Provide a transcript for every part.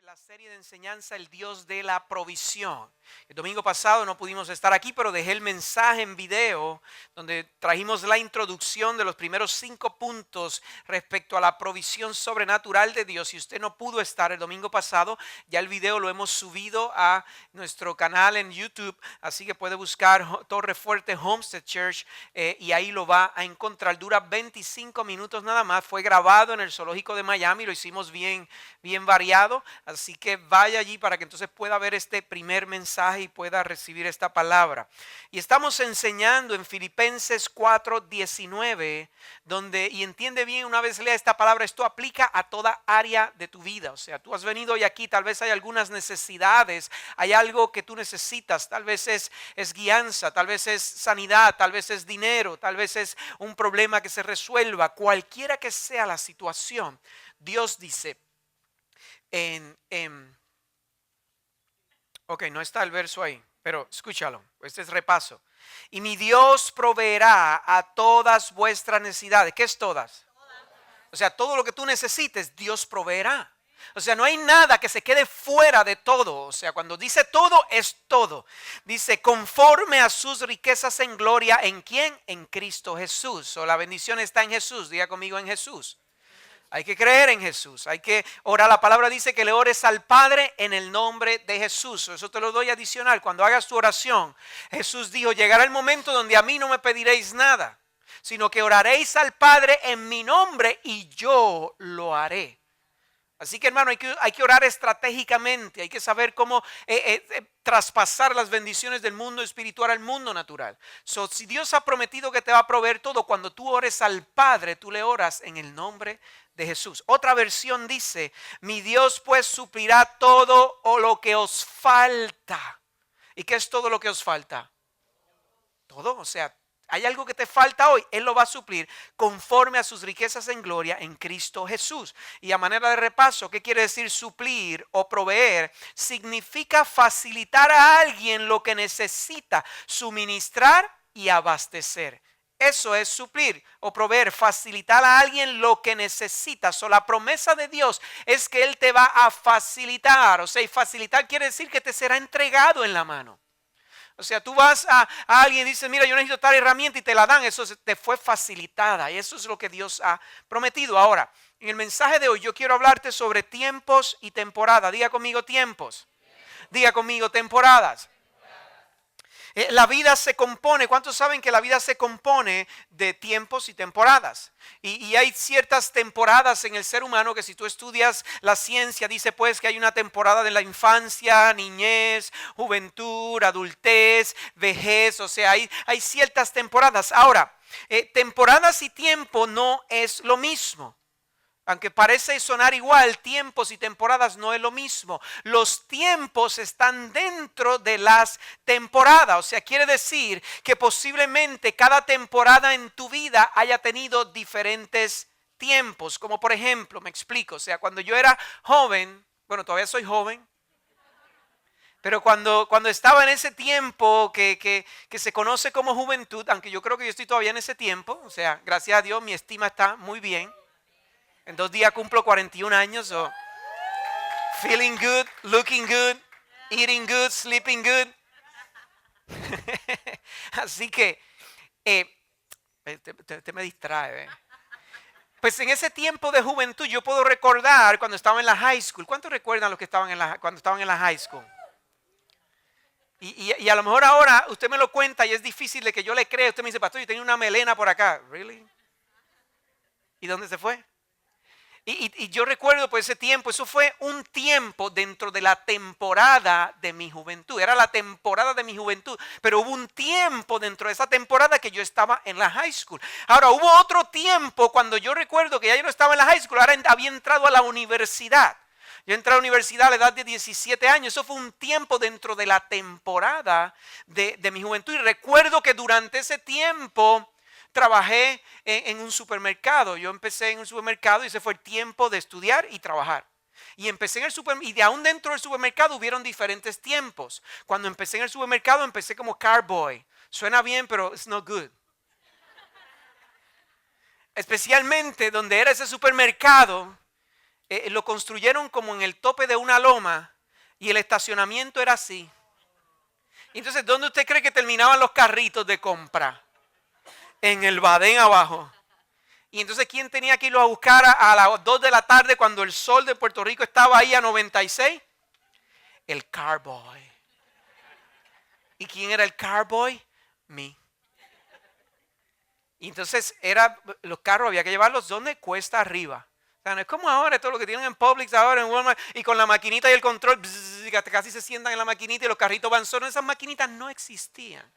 la serie de enseñanza El Dios de la Provisión. El domingo pasado no pudimos estar aquí, pero dejé el mensaje en video donde trajimos la introducción de los primeros 5 puntos respecto a la provisión sobrenatural de Dios. Si usted no pudo estar el domingo pasado, ya el video lo hemos subido a nuestro canal en YouTube, así que puede buscar Torre Fuerte Homestead Church y ahí lo va a encontrar. Dura 25 minutos nada más. Fue grabado en el zoológico de Miami, lo hicimos bien variado, así que vaya allí para que entonces pueda ver este primer mensaje y pueda recibir esta palabra. Y estamos enseñando en Filipenses 4:19, donde, y entiende bien una vez lea esta palabra, esto aplica a toda área de tu vida. O sea, tú has venido hoy aquí, tal vez hay algunas necesidades, hay algo que tú necesitas, tal vez es guianza, tal vez es sanidad, tal vez es dinero, tal vez es un problema que se resuelva, cualquiera que sea la situación. Dios dice ok, no está el verso ahí, pero escúchalo, este es repaso. Y mi Dios proveerá a todas vuestras necesidades. ¿Qué es todas? O sea, todo lo que tú necesites, Dios proveerá. O sea, no hay nada que se quede fuera de todo. O sea, cuando dice todo, es todo. Dice, conforme a sus riquezas en gloria, ¿en quién? En Cristo Jesús. O la bendición está en Jesús. Diga conmigo, en Jesús. Hay que creer en Jesús, hay que orar. La palabra dice que le ores al Padre en el nombre de Jesús. Eso te lo doy adicional. Cuando hagas tu oración, Jesús dijo, llegará el momento donde a mí no me pediréis nada, sino que oraréis al Padre en mi nombre y yo lo haré. Así que, hermano, hay que orar estratégicamente, hay que saber cómo traspasar las bendiciones del mundo espiritual al mundo natural. Si Dios ha prometido que te va a proveer todo, cuando tú ores al Padre, tú le oras en el nombre de Jesús. Otra versión dice, mi Dios pues suplirá todo o lo que os falta. ¿Y qué es todo lo que os falta? Todo, o sea, hay algo que te falta hoy, Él lo va a suplir conforme a sus riquezas en gloria en Cristo Jesús. Y a manera de repaso, ¿qué quiere decir suplir o proveer? Significa facilitar a alguien lo que necesita, suministrar y abastecer. Eso es suplir o proveer, facilitar a alguien lo que necesita. La promesa de Dios es que Él te va a facilitar. O sea, y facilitar quiere decir que te será entregado en la mano. O sea, tú vas a alguien y dices, mira, yo necesito tal herramienta y te la dan. Eso te fue facilitada y eso es lo que Dios ha prometido. Ahora, en el mensaje de hoy yo quiero hablarte sobre tiempos y temporadas. Diga conmigo tiempos. Diga conmigo temporadas. La vida se compone, ¿cuántos saben que la vida se compone de tiempos y temporadas? Y hay ciertas temporadas en el ser humano que si tú estudias la ciencia, dice pues que hay una temporada de la infancia, niñez, juventud, adultez, vejez, o sea, hay ciertas temporadas. Ahora, temporadas y tiempo no es lo mismo. Aunque parece sonar igual, tiempos y temporadas no es lo mismo. Los tiempos están dentro de las temporadas. O sea, quiere decir que posiblemente cada temporada en tu vida haya tenido diferentes tiempos. Como por ejemplo, me explico, o sea, cuando yo era joven, bueno, todavía soy joven, pero cuando estaba en ese tiempo que se conoce como juventud, aunque yo creo que yo estoy todavía en ese tiempo, o sea, gracias a Dios mi estima está muy bien. En 2 días cumplo 41 años, so feeling good, looking good, eating good, sleeping good. Así que, te me distrae. Pues en ese tiempo de juventud yo puedo recordar cuando estaba en la high school. ¿Cuántos recuerdan los que estaban cuando estaban en la high school? Y a lo mejor ahora usted me lo cuenta y es difícil de que yo le crea. Usted me dice, pastor, yo tenía una melena por acá. ¿Really? ¿Y dónde se fue? Y yo recuerdo por ese tiempo, eso fue un tiempo dentro de la temporada de mi juventud. Era la temporada de mi juventud, pero hubo un tiempo dentro de esa temporada que yo estaba en la high school. Ahora, hubo otro tiempo cuando yo recuerdo que ya yo no estaba en la high school, ahora había entrado a la universidad. Yo entré a la universidad a la edad de 17 años. Eso fue un tiempo dentro de la temporada de mi juventud. Y recuerdo que durante ese tiempo trabajé en un supermercado. Yo empecé en un supermercado y ese fue el tiempo de estudiar y trabajar. Y empecé en el supermercado, y de aún dentro del supermercado hubieron diferentes tiempos. Cuando empecé en el supermercado empecé como car boy. Suena bien, pero it's not good. Especialmente donde era ese supermercado, lo construyeron como en el tope de una loma y el estacionamiento era así. Entonces, ¿dónde usted cree que terminaban los carritos de compra? En el badén abajo. Y entonces, ¿quién tenía que irlo a buscar a las 2 de la tarde cuando el sol de Puerto Rico estaba ahí a 96? El carboy. ¿Y quién era el carboy? Me. Y entonces los carros había que llevarlos donde cuesta arriba. O sea, no es como ahora, todo lo que tienen en Publix ahora, en Walmart, y con la maquinita y el control, bzz, casi se sientan en la maquinita y los carritos van solos. Esas maquinitas no existían.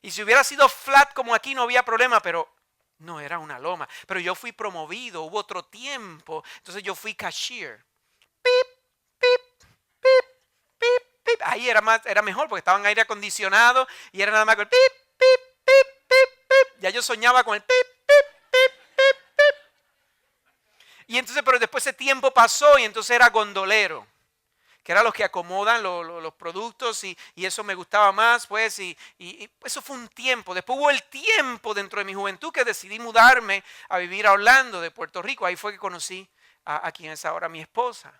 Y si hubiera sido flat como aquí no había problema, pero no era una loma. Pero yo fui promovido, hubo otro tiempo, entonces yo fui cashier. Pip, pip, pip, pip, pip. Ahí era mejor porque estaba en aire acondicionado y era nada más con el pip, pip, pip, pip, pip. Ya yo soñaba con el pip, pip, pip, pip, pip. Y entonces, pero después ese tiempo pasó y entonces era gondolero, que eran los que acomodan los productos y eso me gustaba más, pues, y eso fue un tiempo. Después hubo el tiempo dentro de mi juventud que decidí mudarme a vivir a Orlando, de Puerto Rico. Ahí fue que conocí a quien es ahora mi esposa.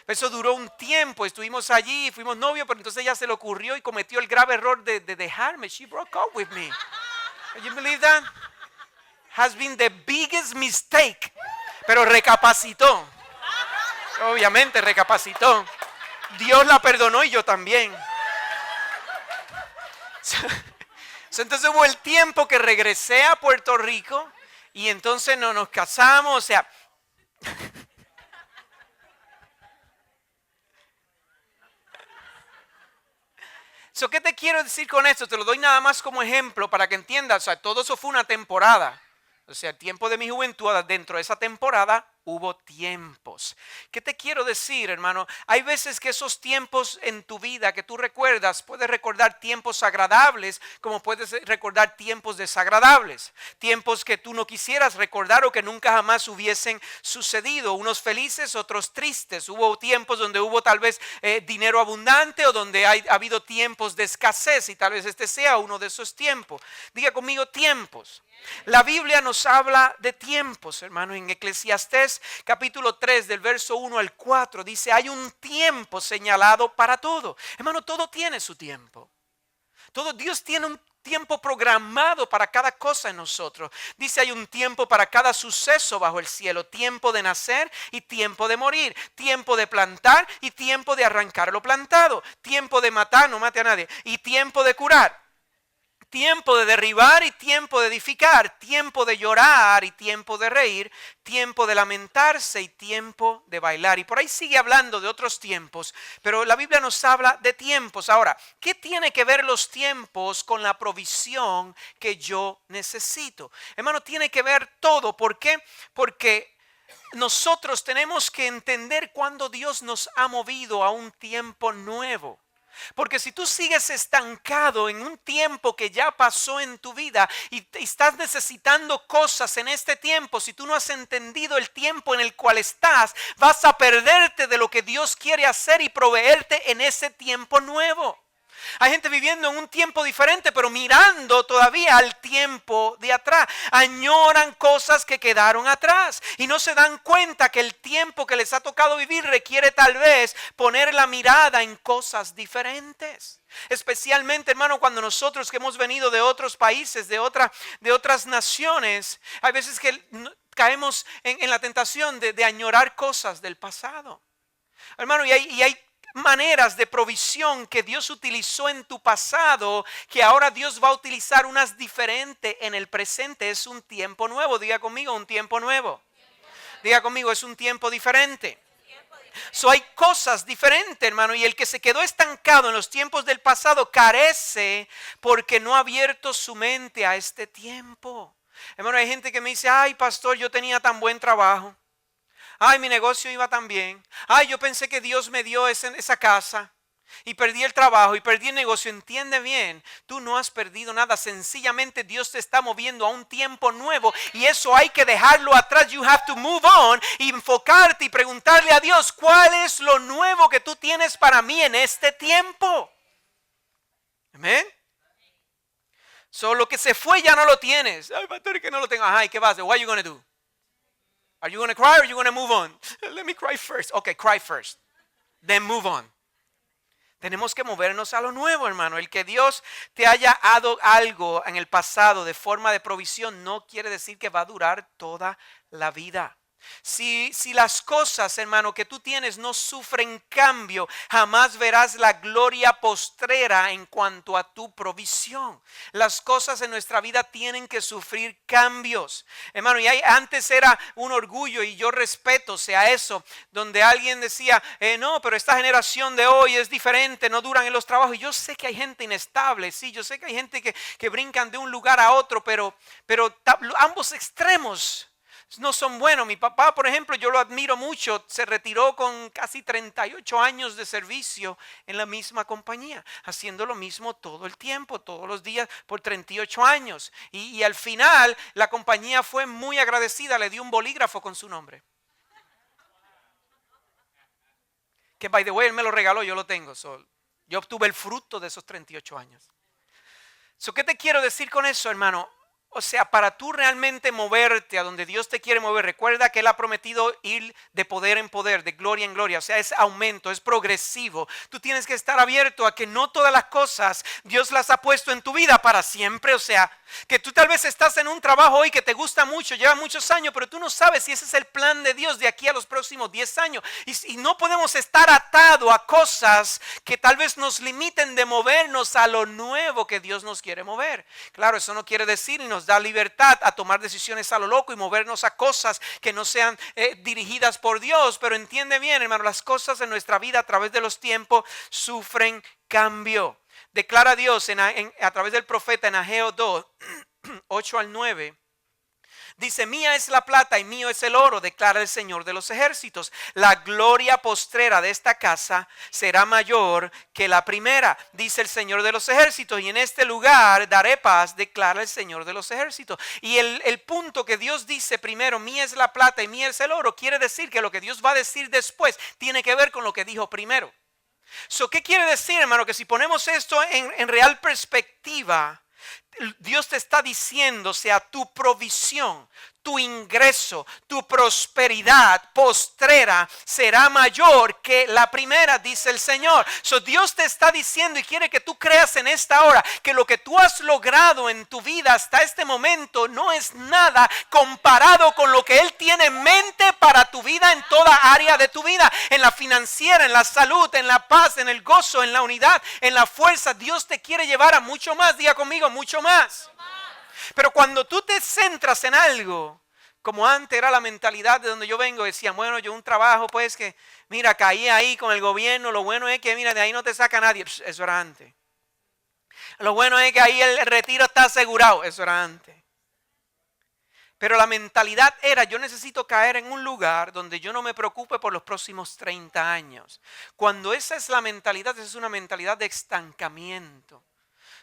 Eso duró un tiempo, estuvimos allí, fuimos novios, pero entonces ella se le ocurrió y cometió el grave error de dejarme. She broke up with me. Can you believe that? Has been the biggest mistake. Pero recapacitó. Obviamente recapacitó. Dios la perdonó y yo también. Entonces hubo el tiempo que regresé a Puerto Rico y entonces nos casamos, o sea. ¿Qué te quiero decir con esto? Te lo doy nada más como ejemplo para que entiendas. O sea, todo eso fue una temporada. O sea, el tiempo de mi juventud, dentro de esa temporada hubo tiempos. ¿Qué te quiero decir, hermano? Hay veces que esos tiempos en tu vida que tú recuerdas, puedes recordar tiempos agradables como puedes recordar tiempos desagradables. Tiempos que tú no quisieras recordar o que nunca jamás hubiesen sucedido. Unos felices, otros tristes. Hubo tiempos donde hubo tal vez dinero abundante o donde ha habido tiempos de escasez y tal vez este sea uno de esos tiempos. Diga conmigo tiempos. La Biblia nos habla de tiempos, hermano. En Eclesiastés capítulo 3 del verso 1 al 4 dice: hay un tiempo señalado para todo. Hermano, todo tiene su tiempo. Dios tiene un tiempo programado para cada cosa en nosotros. Dice: hay un tiempo para cada suceso bajo el cielo. Tiempo de nacer y tiempo de morir. Tiempo de plantar y tiempo de arrancar lo plantado. Tiempo de matar, no mate a nadie. Y tiempo de curar. Tiempo de derribar y tiempo de edificar, tiempo de llorar y tiempo de reír, tiempo de lamentarse y tiempo de bailar. Y por ahí sigue hablando de otros tiempos, pero la Biblia nos habla de tiempos. Ahora, ¿qué tiene que ver los tiempos con la provisión que yo necesito? Hermano, tiene que ver todo. ¿Por qué? Porque nosotros tenemos que entender cuándo Dios nos ha movido a un tiempo nuevo. Porque si tú sigues estancado en un tiempo que ya pasó en tu vida y estás necesitando cosas en este tiempo, si tú no has entendido el tiempo en el cual estás, vas a perderte de lo que Dios quiere hacer y proveerte en ese tiempo nuevo. Hay gente viviendo en un tiempo diferente, pero mirando todavía al tiempo de atrás. Añoran cosas que quedaron atrás y no se dan cuenta que el tiempo que les ha tocado vivir requiere tal vez poner la mirada en cosas diferentes. Especialmente, hermano, cuando nosotros que hemos venido de otros países, de otras naciones, hay veces que caemos en la tentación de añorar cosas del pasado. Hermano, y hay maneras de provisión que Dios utilizó en tu pasado, que ahora Dios va a utilizar unas diferentes en el presente. Es un tiempo nuevo. Diga conmigo, un tiempo nuevo. Diga conmigo, es un tiempo diferente. Hay cosas diferentes, hermano, y el que se quedó estancado en los tiempos del pasado carece porque no ha abierto su mente a este tiempo. Hermano, hay gente que me dice: ay, pastor, yo tenía tan buen trabajo. Ay, mi negocio iba tan bien. Ay, yo pensé que Dios me dio esa casa y perdí el trabajo y perdí el negocio. Entiende bien, tú no has perdido nada. Sencillamente Dios te está moviendo a un tiempo nuevo y eso hay que dejarlo atrás. You have to move on y enfocarte y preguntarle a Dios: ¿cuál es lo nuevo que tú tienes para mí en este tiempo? Amén. Lo que se fue ya no lo tienes. Ay, pastor, que no lo tengo. Ajá, ¿y qué vas a hacer? What are you going to do? Are you going to cry or are you going to move on? Let me cry first. Okay, cry first. Then move on. Tenemos que movernos a lo nuevo, hermano. El que Dios te haya dado algo en el pasado de forma de provisión no quiere decir que va a durar toda la vida. Si las cosas, hermano, que tú tienes no sufren cambio, jamás verás la gloria postrera en cuanto a tu provisión. Las cosas en nuestra vida tienen que sufrir cambios, hermano. Y antes era un orgullo, y yo respeto sea eso, donde alguien decía, no, pero esta generación de hoy es diferente, no duran en los trabajos. Y yo sé que hay gente inestable, sí, yo sé que hay gente que brincan de un lugar a otro, pero ambos extremos no son buenos. Mi papá, por ejemplo, yo lo admiro mucho, se retiró con casi 38 años de servicio en la misma compañía, haciendo lo mismo todo el tiempo, todos los días, por 38 años. Y al final la compañía fue muy agradecida, le dio un bolígrafo con su nombre. Que, by the way, él me lo regaló, yo lo tengo. Yo obtuve el fruto de esos 38 años. ¿Qué te quiero decir con eso, hermano? O sea, para tú realmente moverte a donde Dios te quiere mover, recuerda que Él ha prometido ir de poder en poder, de gloria en gloria. O sea, es aumento, es progresivo. Tú tienes que estar abierto a que no todas las cosas Dios las ha puesto en tu vida para siempre. O sea, que tú tal vez estás en un trabajo hoy que te gusta mucho, lleva muchos años, pero tú no sabes si ese es el plan de Dios de aquí a los próximos 10 años. Y no podemos estar atados a cosas que tal vez nos limiten de movernos a lo nuevo que Dios nos quiere mover. Claro, eso no quiere decir y nos da libertad a tomar decisiones a lo loco y movernos a cosas que no sean dirigidas por Dios. Pero entiende bien, hermano, las cosas en nuestra vida a través de los tiempos sufren cambio. Declara Dios a través del profeta en Ageo 2, 8 al 9. Dice, mía es la plata y mío es el oro, declara el Señor de los ejércitos. La gloria postrera de esta casa será mayor que la primera, dice el Señor de los ejércitos. Y en este lugar daré paz, declara el Señor de los ejércitos. Y el punto que Dios dice primero, mía es la plata y mía es el oro, quiere decir que lo que Dios va a decir después tiene que ver con lo que dijo primero. ¿Qué quiere decir, hermano? Que si ponemos esto en real perspectiva, Dios te está diciendo, sea tu provisión, tu ingreso, tu prosperidad postrera será mayor que la primera, dice el Señor. Dios te está diciendo y quiere que tú creas en esta hora que lo que tú has logrado en tu vida hasta este momento no es nada comparado con lo que Él tiene en mente para tu vida en toda área de tu vida, en la financiera, en la salud, en la paz, en el gozo, en la unidad, en la fuerza. Dios te quiere llevar a mucho más, diga conmigo, mucho más. Pero cuando tú te centras en algo, como antes era la mentalidad de donde yo vengo, decían, bueno, yo un trabajo pues que, mira, caí ahí con el gobierno, lo bueno es que, mira, de ahí no te saca nadie. Eso era antes. Lo bueno es que ahí el retiro está asegurado. Eso era antes. Pero la mentalidad era, yo necesito caer en un lugar donde yo no me preocupe por los próximos 30 años. Cuando esa es la mentalidad, esa es una mentalidad de estancamiento.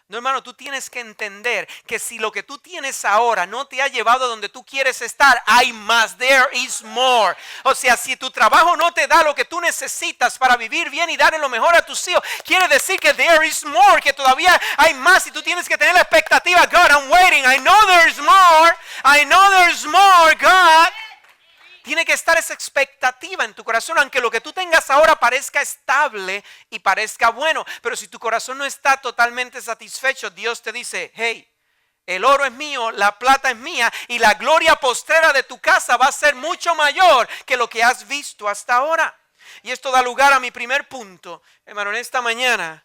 No, hermano, tú tienes que entender que si lo que tú tienes ahora no te ha llevado a donde tú quieres estar, hay más. There is more. O sea, si tu trabajo no te da lo que tú necesitas para vivir bien y darle lo mejor a tus hijos, quiere decir que there is more, que todavía hay más. Y tú tienes que tener la expectativa, God, I'm waiting. I know there's more. I know there's more, God. Tiene que estar esa expectativa en tu corazón, aunque lo que tú tengas ahora parezca estable y parezca bueno. Pero si tu corazón no está totalmente satisfecho, Dios te dice, hey, el oro es mío, la plata es mía y la gloria postrera de tu casa va a ser mucho mayor que lo que has visto hasta ahora. Y esto da lugar a mi primer punto, hermano, en esta mañana.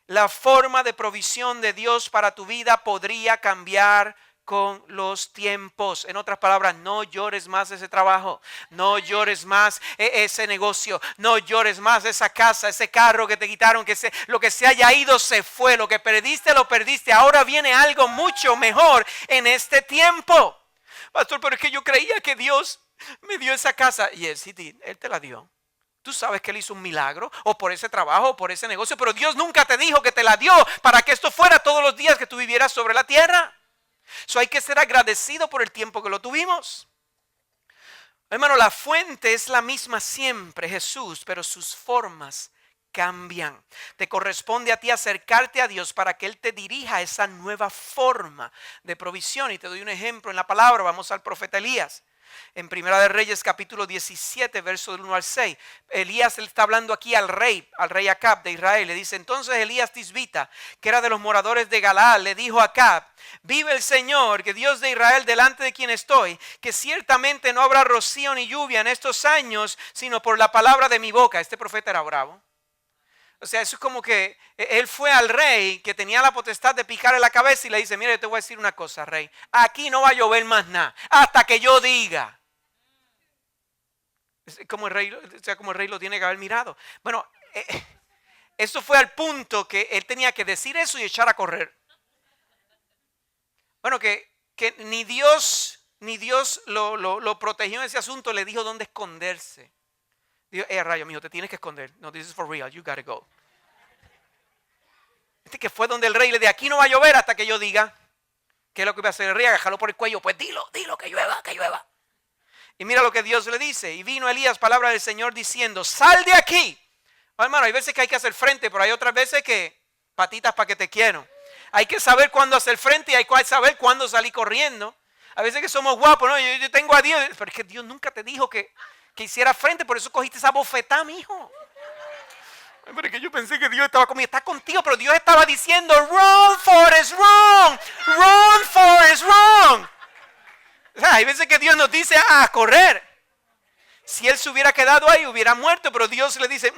La forma de provisión de Dios para tu vida podría cambiar con los tiempos. En otras palabras, no llores más ese trabajo, no llores más ese negocio, no llores más esa casa, ese carro que te quitaron, lo que se haya ido se fue, lo que perdiste lo perdiste, ahora viene algo mucho mejor en este tiempo. Pastor, pero es que yo creía que Dios me dio esa casa. Y Él te la dio. Tú sabes que Él hizo un milagro, o por ese trabajo, o por ese negocio, pero Dios nunca te dijo que te la dio para que esto fuera todos los días que tú vivieras sobre la tierra. Hay que ser agradecido por el tiempo que lo tuvimos. Hermano, la fuente es la misma siempre, Jesús, pero sus formas cambian. Te corresponde a ti acercarte a Dios para que Él te dirija a esa nueva forma de provisión. Y te doy un ejemplo en la palabra. Vamos al profeta Elías. En Primera de Reyes capítulo 17, verso del 1 al 6. Elías le está hablando aquí al rey Acab de Israel. Le dice, entonces Elías Tisbita, que era de los moradores de Galaad, le dijo a Acab, vive el Señor, que Dios de Israel, delante de quien estoy, que ciertamente no habrá rocío ni lluvia en estos años, sino por la palabra de mi boca. Este profeta era bravo. O sea, eso es como que él fue al rey que tenía la potestad de picarle la cabeza y le dice, mire, yo te voy a decir una cosa, rey. Aquí no va a llover más nada hasta que yo diga. Es como el rey, o sea, como el rey lo tiene que haber mirado. Bueno, eso fue al punto que él tenía que decir eso y echar a correr. Bueno, que ni Dios lo protegió en ese asunto, le dijo dónde esconderse. Digo, rayo, mijo, te tienes que esconder. No, this is for real, you gotta go. Que fue donde el rey le dijo, aquí no va a llover hasta que yo diga. ¿Qué es lo que iba a hacer el rey? Agarrarlo por el cuello. Pues dilo, que llueva, que llueva. Y mira lo que Dios le dice. Y vino Elías, palabra del Señor, diciendo, sal de aquí. Oh, hermano, hay veces que hay que hacer frente, pero hay otras veces que patitas para que te quiero. Hay que saber cuándo hacer frente y hay que saber cuándo salir corriendo. A veces que somos guapos, ¿no? Yo tengo a Dios, pero es que Dios nunca te dijo que hiciera frente, por eso cogiste esa bofetada, mijo. Pero es que yo pensé que Dios estaba conmigo, está contigo, pero Dios estaba diciendo, run, Forrest, run, run, Forrest, run. O sea, hay veces que Dios nos dice a correr. Si él se hubiera quedado ahí, hubiera muerto, pero Dios le dice,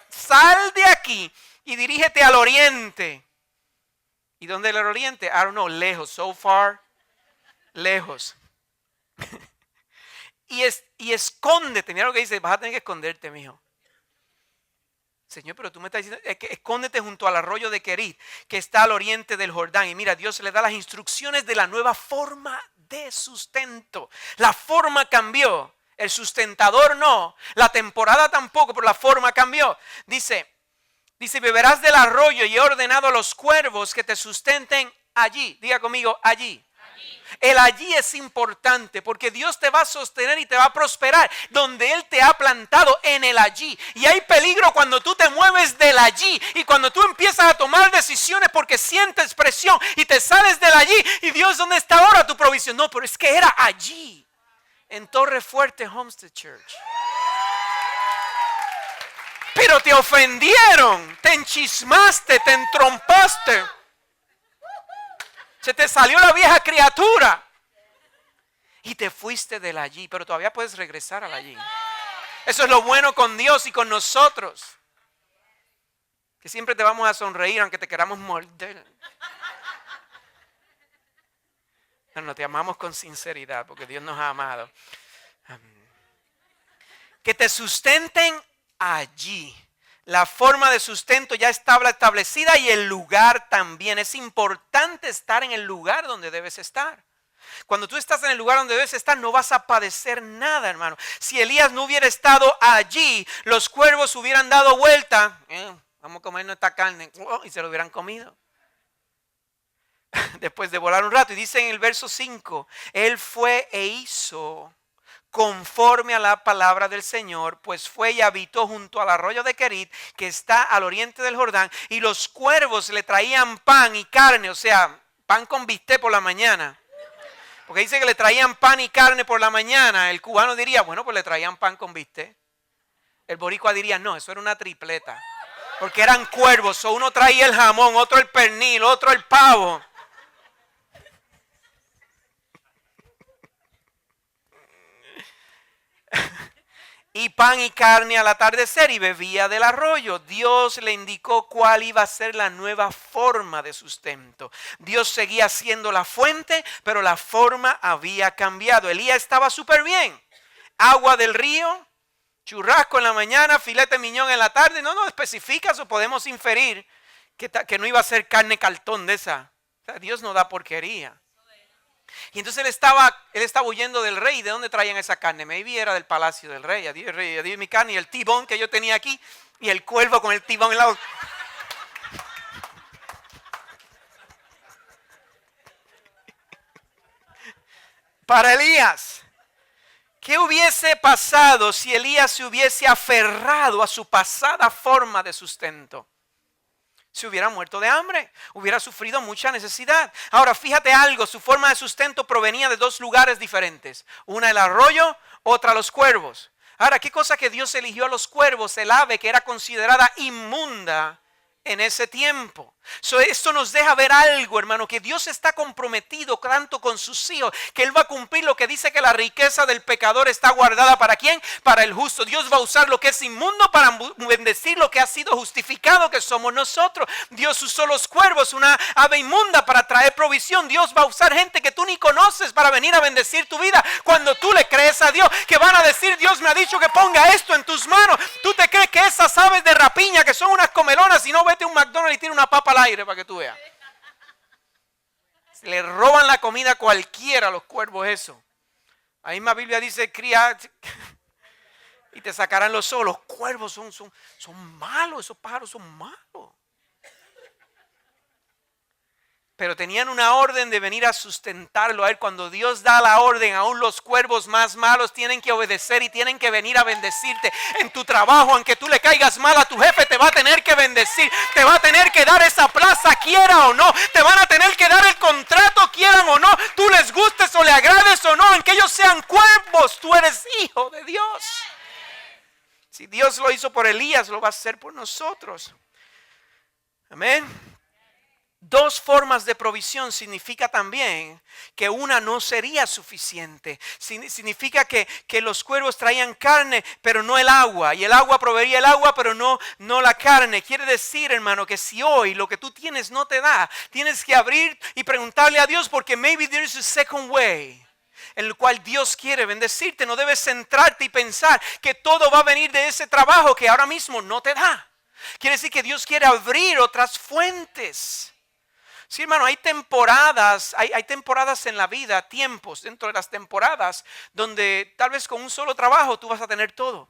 sal de aquí y dirígete al oriente. ¿Y dónde es el oriente? I don't know, lejos, so far, lejos. Y escóndete. Mira lo que dice, vas a tener que esconderte, mijo. Señor, pero tú me estás diciendo, que escóndete junto al arroyo de Querit, que está al oriente del Jordán. Y mira, Dios le da las instrucciones de la nueva forma de sustento. La forma cambió, el sustentador no, la temporada tampoco, pero la forma cambió. Dice, beberás del arroyo y he ordenado a los cuervos que te sustenten allí. Diga conmigo, allí. El allí es importante porque Dios te va a sostener y te va a prosperar donde Él te ha plantado, en el allí. Y hay peligro cuando tú te mueves del allí y cuando tú empiezas a tomar decisiones porque sientes presión y te sales del allí. Y Dios, ¿dónde está ahora tu provisión? No, pero es que era allí, en Torre Fuerte Homestead Church. Pero te ofendieron, te enchismaste, te entrompaste. Se te salió la vieja criatura y te fuiste del allí, pero todavía puedes regresar al allí. Eso es lo bueno con Dios y con nosotros, que siempre te vamos a sonreír aunque te queramos morder. No, te amamos con sinceridad porque Dios nos ha amado. Que te sustenten allí. La forma de sustento ya estaba establecida y el lugar también. Es importante estar en el lugar donde debes estar. Cuando tú estás en el lugar donde debes estar, no vas a padecer nada, hermano. Si Elías no hubiera estado allí, los cuervos hubieran dado vuelta. Vamos a comernos esta carne. Y se lo hubieran comido. Después de volar un rato. Y dice en el verso 5, él fue e hizo conforme a la palabra del Señor, pues fue y habitó junto al arroyo de Querit, que está al oriente del Jordán, y los cuervos le traían pan y carne, o sea, pan con bistec por la mañana. Porque dice que le traían pan y carne por la mañana. El cubano diría, bueno, pues le traían pan con bistec. El boricua diría, no, eso era una tripleta. Porque eran cuervos, o uno traía el jamón, otro el pernil, otro el pavo. Y pan y carne al atardecer y bebía del arroyo. Dios le indicó cuál iba a ser la nueva forma de sustento. Dios seguía siendo la fuente, pero la forma había cambiado. Elías estaba súper bien. Agua del río, churrasco en la mañana, filete miñón en la tarde. No especifica, o podemos inferir que no iba a ser carne cartón de esa. O sea, Dios no da porquería. Y entonces él estaba huyendo del rey. ¿De dónde traían esa carne? Maybe era del palacio del rey. Adiós, rey, adiós mi carne y el tibón que yo tenía aquí. Y el cuervo con el tibón en la boca. Para Elías, ¿qué hubiese pasado si Elías se hubiese aferrado a su pasada forma de sustento? Se hubiera muerto de hambre, hubiera sufrido mucha necesidad. Ahora fíjate algo, su forma de sustento provenía de dos lugares diferentes. Una el arroyo, otra los cuervos. Ahora, ¿qué cosa que Dios eligió a los cuervos, el ave que era considerada inmunda en ese tiempo? Esto nos deja ver algo, hermano, que Dios está comprometido tanto con sus hijos, que Él va a cumplir lo que dice, que la riqueza del pecador está guardada ¿para quién? Para el justo. Dios va a usar lo que es inmundo para bendecir lo que ha sido justificado, que somos nosotros. Dios usó los cuervos, una ave inmunda, para traer provisión. Dios va a usar gente que tú ni conoces para venir a bendecir tu vida. Cuando tú le crees a Dios, que van a decir, Dios me ha dicho que ponga esto en tus manos. ¿Tú te crees que esas aves de rapiña, que son unas comelonas, y no vete a un McDonald's y tira una papa al aire para que tú veas? Le roban la comida a cualquiera a los cuervos eso. La misma Biblia dice, cría y te sacarán los ojos. Los cuervos son malos, esos pájaros son malos. Pero tenían una orden de venir a sustentarlo a Él. Cuando Dios da la orden, aún los cuervos más malos tienen que obedecer y tienen que venir a bendecirte. En tu trabajo, aunque tú le caigas mal a tu jefe, te va a tener que bendecir. Te va a tener que dar esa plaza, quiera o no. Te van a tener que dar el contrato, quieran o no. Tú les gustes o le agrades o no. Aunque ellos sean cuervos, tú eres hijo de Dios. Si Dios lo hizo por Elías, lo va a hacer por nosotros. Amén. Dos formas de provisión significa también que una no sería suficiente. Significa que los cuervos traían carne, pero no el agua. Y el agua proveería el agua, pero no la carne. Quiere decir, hermano, que si hoy lo que tú tienes no te da, tienes que abrir y preguntarle a Dios, porque maybe there is a second way en el cual Dios quiere bendecirte. No debes centrarte y pensar que todo va a venir de ese trabajo que ahora mismo no te da. Quiere decir que Dios quiere abrir otras fuentes. Sí, hermano, hay temporadas en la vida, tiempos dentro de las temporadas donde tal vez con un solo trabajo tú vas a tener todo.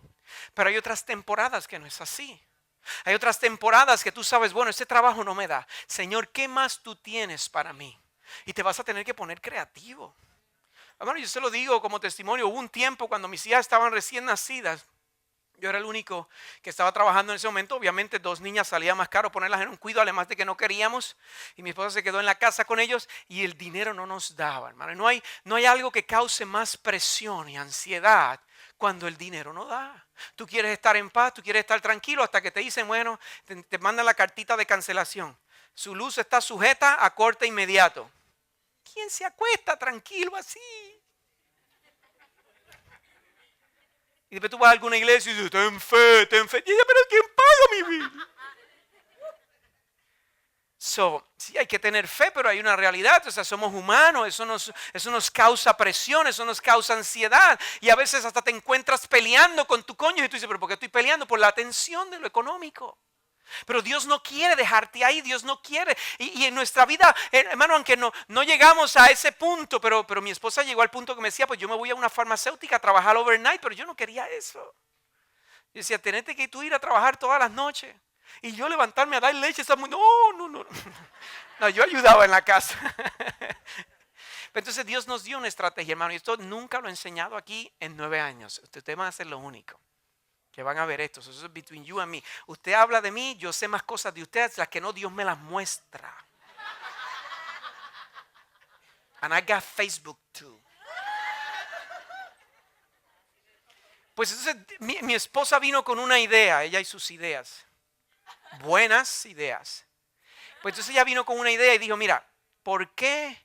Pero hay otras temporadas que no es así. Hay otras temporadas que tú sabes, bueno, este trabajo no me da. Señor, ¿qué más tú tienes para mí? Y te vas a tener que poner creativo. Hermano, yo se lo digo como testimonio. Hubo un tiempo cuando mis hijas estaban recién nacidas. Yo era el único que estaba trabajando en ese momento. Obviamente 2 niñas salía más caro ponerlas en un cuidado, además de que no queríamos. Y mi esposa se quedó en la casa con ellos y el dinero no nos daba, hermano. No hay algo que cause más presión y ansiedad cuando el dinero no da. Tú quieres estar en paz, tú quieres estar tranquilo hasta que te dicen, bueno, te mandan la cartita de cancelación. Su luz está sujeta a corte inmediato. ¿Quién se acuesta tranquilo así? Y después tú vas a alguna iglesia y dices, ten fe, ten fe. Y ella, pero ¿quién paga mi vida? Sí, hay que tener fe, pero hay una realidad. O sea, somos humanos, eso nos causa presión, eso nos causa ansiedad. Y a veces hasta te encuentras peleando con tu cónyuge y tú dices, pero ¿por qué estoy peleando? Por la atención de lo económico. Pero Dios no quiere dejarte ahí, Dios no quiere. Y en nuestra vida, hermano, aunque no llegamos a ese punto, pero mi esposa llegó al punto que me decía, pues yo me voy a una farmacéutica a trabajar overnight, pero yo no quería eso. Yo decía, tenete que tú ir a trabajar todas las noches. Y yo levantarme a dar leche, no. No, yo ayudaba en la casa. Entonces Dios nos dio una estrategia, hermano, y esto nunca lo he enseñado aquí en 9 años. Ustedes van a ser lo único que van a ver esto. Eso es between you and me. Usted habla de mí, yo sé más cosas de ustedes, las que no, Dios me las muestra. And I got Facebook too. Pues entonces mi esposa vino con una idea, ella y sus ideas. Buenas ideas. Pues entonces ella vino con una idea y dijo, mira, ¿por qué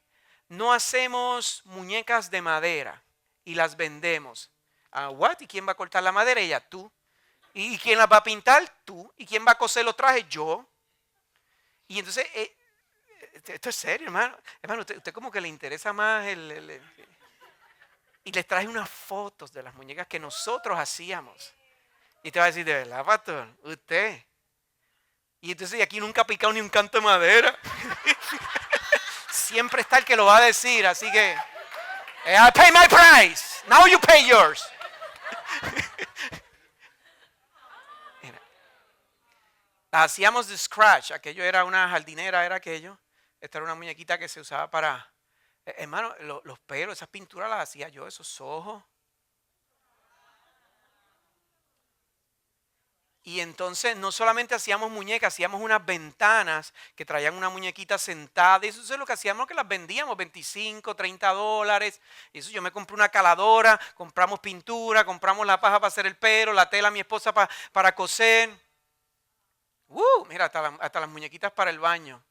no hacemos muñecas de madera y las vendemos? ¿What? ¿Y quién va a cortar la madera? Ella, tú. ¿Y quién las va a pintar? Tú. ¿Y quién va a coser los trajes? Yo. Y entonces, esto es serio, hermano. Hermano, usted como que le interesa más y les traje unas fotos de las muñecas que nosotros hacíamos. Y te va a decir, ¿de verdad, pastor? Usted. Y entonces aquí nunca ha picado ni un canto de madera. Siempre está el que lo va a decir, así que I pay my price. Now you pay yours. Mira, las hacíamos de scratch. Aquello era una jardinera, era aquello. Esta era una muñequita que se usaba para... hermano, los pelos, esas pinturas las hacía yo, esos ojos. Y entonces no solamente hacíamos muñecas, hacíamos unas ventanas que traían una muñequita sentada. Y eso es lo que hacíamos, que las vendíamos, $25, $30. Y eso, yo me compré una caladora, compramos pintura, compramos la paja para hacer el pelo, la tela a mi esposa para coser. Mira, hasta las muñequitas para el baño.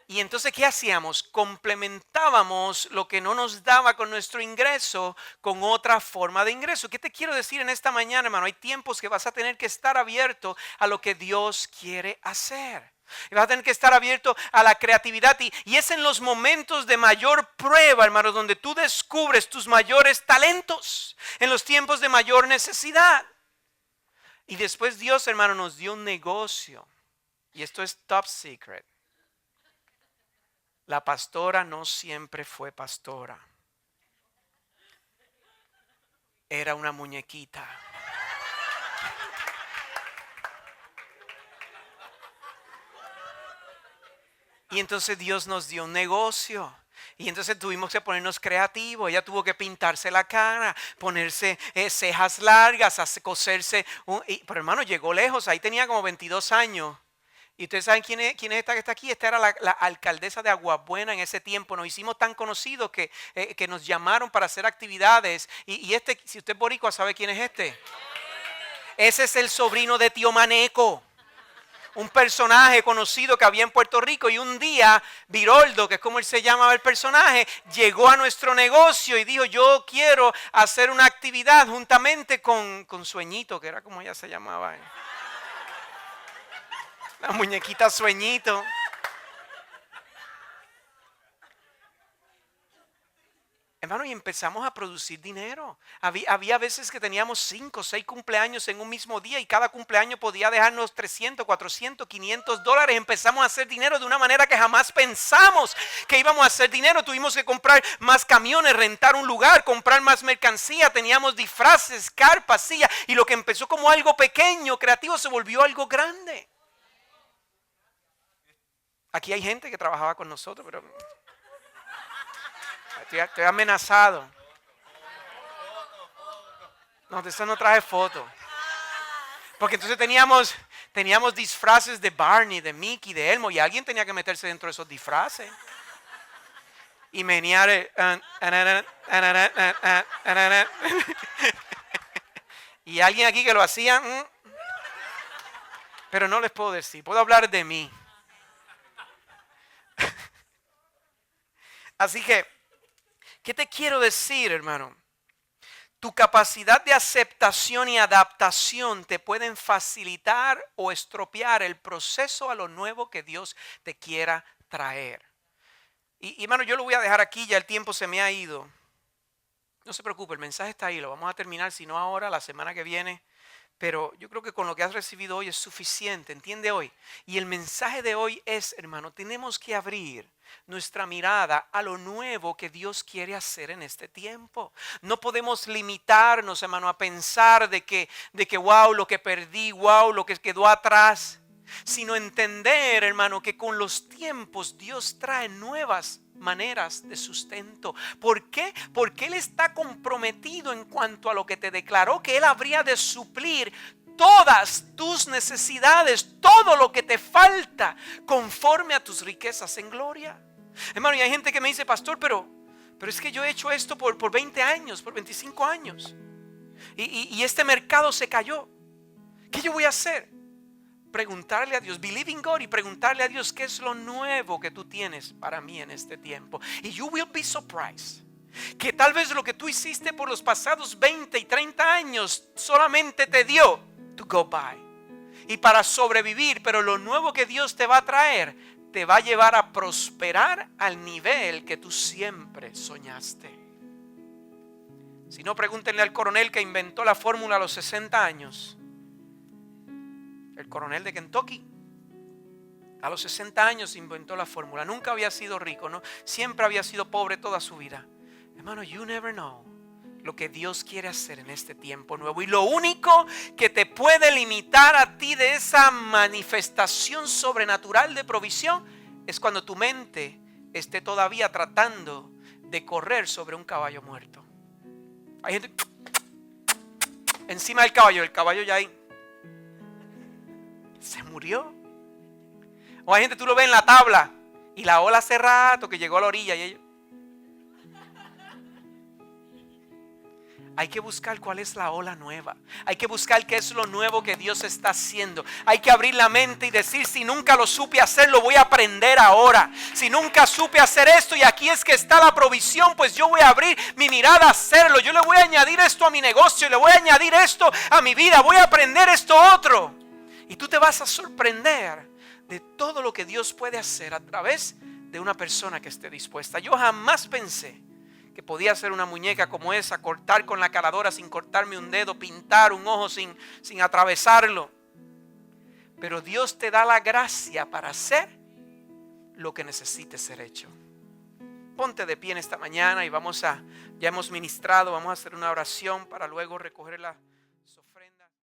Y entonces, ¿qué hacíamos? Complementábamos lo que no nos daba con nuestro ingreso con otra forma de ingreso. ¿Qué te quiero decir en esta mañana, hermano? Hay tiempos que vas a tener que estar abierto a lo que Dios quiere hacer. Y vas a tener que estar abierto a la creatividad. Y es en los momentos de mayor prueba, hermano, donde tú descubres tus mayores talentos. En los tiempos de mayor necesidad. Y después Dios, hermano, nos dio un negocio. Y esto es top secret. La pastora no siempre fue pastora. Era una muñequita. Y entonces Dios nos dio un negocio. Y entonces tuvimos que ponernos creativos. Ella tuvo que pintarse la cara, ponerse cejas largas, coserse. Pero hermano, llegó lejos. Ahí tenía como 22 años. Y ustedes saben quién es esta que está aquí. Esta era la alcaldesa de Aguabuena en ese tiempo. Nos hicimos tan conocidos que nos llamaron para hacer actividades. Y si usted es boricua, ¿sabe quién es este? Ese es el sobrino de Tío Maneco. Un personaje conocido que había en Puerto Rico. Y un día, Viroldo, que es como él se llamaba el personaje, llegó a nuestro negocio y dijo: yo quiero hacer una actividad juntamente con Sueñito, que era como ella se llamaba. La muñequita Sueñito. Hermano, y empezamos a producir dinero. Había veces que teníamos 5 o 6 cumpleaños en un mismo día y cada cumpleaños podía dejarnos $300, $400, $500. Empezamos a hacer dinero de una manera que jamás pensamos que íbamos a hacer dinero. Tuvimos que comprar más camiones, rentar un lugar, comprar más mercancía. Teníamos disfraces, carpas, sillas. Y lo que empezó como algo pequeño, creativo, se volvió algo grande. Aquí hay gente que trabajaba con nosotros, pero estoy amenazado. No, de eso no traje foto. Porque entonces teníamos disfraces de Barney, de Mickey, de Elmo, y alguien tenía que meterse dentro de esos disfraces. Y menear y alguien aquí que lo hacía. Pero no les puedo decir, puedo hablar de mí. Así que, ¿qué te quiero decir, hermano? Tu capacidad de aceptación y adaptación te pueden facilitar o estropear el proceso a lo nuevo que Dios te quiera traer. Y hermano, yo lo voy a dejar aquí, ya el tiempo se me ha ido. No se preocupe, el mensaje está ahí, lo vamos a terminar, si no ahora, la semana que viene. Pero yo creo que con lo que has recibido hoy es suficiente, ¿entiende hoy? Y el mensaje de hoy es, hermano, tenemos que abrir nuestra mirada a lo nuevo que Dios quiere hacer en este tiempo. No podemos limitarnos, hermano, a pensar de que wow, lo que perdí, wow, lo que quedó atrás. Sino entender, hermano, que con los tiempos Dios trae nuevas maneras de sustento. ¿Por qué? Porque Él está comprometido en cuanto a lo que te declaró que Él habría de suplir todas tus necesidades, todo lo que te falta conforme a tus riquezas en gloria. Hermano, y hay gente que me dice: pastor, pero es que yo he hecho esto por 20 años, por 25 años y este mercado se cayó. ¿Qué yo voy a hacer? Preguntarle a Dios, believe in God, y preguntarle a Dios qué es lo nuevo que tú tienes para mí en este tiempo. Y you will be surprised que tal vez lo que tú hiciste por los pasados 20 y 30 años solamente te dio to go by y para sobrevivir, pero lo nuevo que Dios te va a traer te va a llevar a prosperar al nivel que tú siempre soñaste. Si no, pregúntenle al coronel que inventó la fórmula a los 60 años. El coronel de Kentucky, a los 60 años inventó la fórmula. Nunca había sido rico, ¿no? Siempre había sido pobre toda su vida. Hermano, you never know lo que Dios quiere hacer en este tiempo nuevo. Y lo único que te puede limitar a ti de esa manifestación sobrenatural de provisión es cuando tu mente esté todavía tratando de correr sobre un caballo muerto. Hay gente encima del caballo, el caballo ya ahí. Se murió. O hay gente, tú lo ves en la tabla y la ola hace rato que llegó a la orilla y ellos. Hay que buscar cuál es la ola nueva. Hay que buscar qué es lo nuevo que Dios está haciendo. Hay que abrir la mente y decir, si nunca lo supe hacer, lo voy a aprender ahora. Si nunca supe hacer esto y aquí es que está la provisión, pues yo voy a abrir mi mirada a hacerlo. Yo le voy a añadir esto a mi negocio, le voy a añadir esto a mi vida, voy a aprender esto otro. Y tú te vas a sorprender de todo lo que Dios puede hacer a través de una persona que esté dispuesta. Yo jamás pensé que podía hacer una muñeca como esa, cortar con la caladora sin cortarme un dedo, pintar un ojo sin atravesarlo. Pero Dios te da la gracia para hacer lo que necesite ser hecho. Ponte de pie en esta mañana y ya hemos ministrado, vamos a hacer una oración para luego recoger la